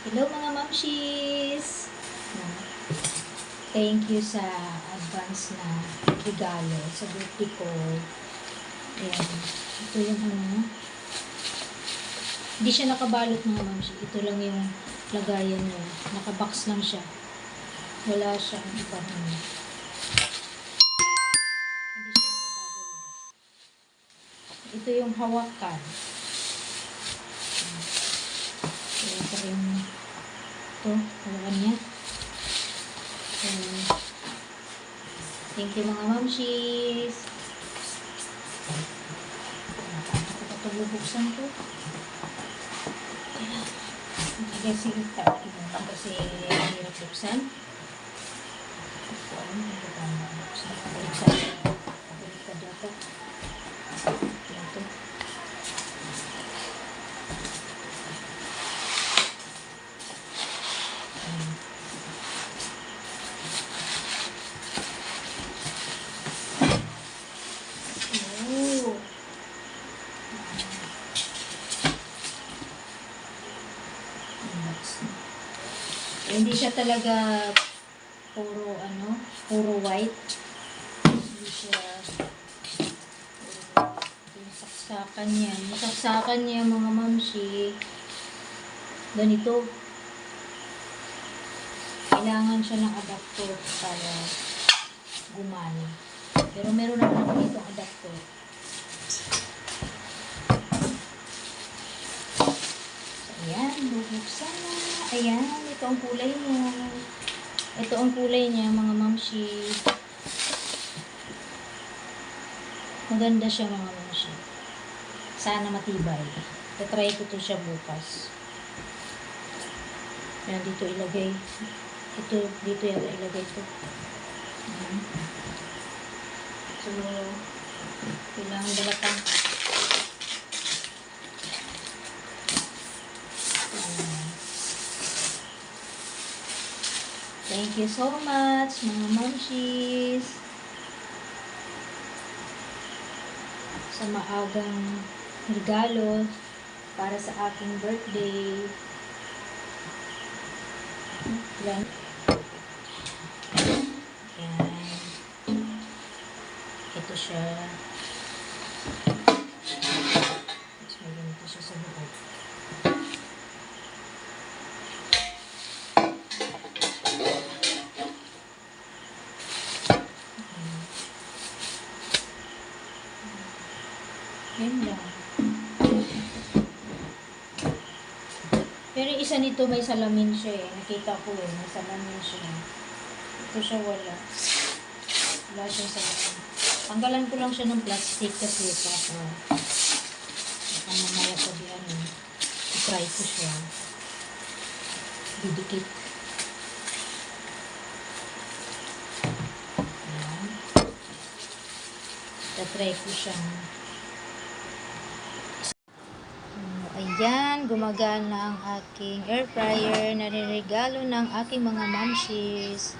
Hello mga mamshis! Thank you sa advance na regalo sa birthday ko. Ayan. Ito yung ano. Hindi siya nakabalot mga mamshis. Ito lang yung lagayan niya. Nakabox lang siya. Wala siyang iba naman. Hindi siya nakababol. Ito yung hawakan. Ito yung hawakan niya. Thank you mga mamshis. Ito bubuksan ko. Kasi hirap buksan. Hindi siya talaga puro white. Hindi siya yung saksakan niya. Yung saksakan niya mga mamshi, ganito. Kailangan siya ng adapter para gumana. Pero meron naman ako itong adapter. Ayan, bubuksan na. Ayan, ito ang kulay niya. Ito ang kulay niya, mga mamshi. Maganda siya, mga mamshi. Sana matibay. Tatry ko to siya bukas. Ayan, dito ilagay. Dito yata ilagay ito. Ayan. So, kailangan balatan. Thank you so much, mga mamshis, sa maagang regalo para sa aking birthday. Yan. Yan. Ito siya. Mas maganda siya sa loob. Yan lang. Pero isa nito may salamin siya eh. Nakita ko eh. May salamin siya. Ito siya wala. Wala siya salamin. Tanggalan ko lang siya ng plastic kasi baka mamaya sabihan eh. I-try ko siya. Didikit. Ayan. I-try ko siya. Ayan, gumagana ang aking air fryer na niregalo ng aking mga mamshis.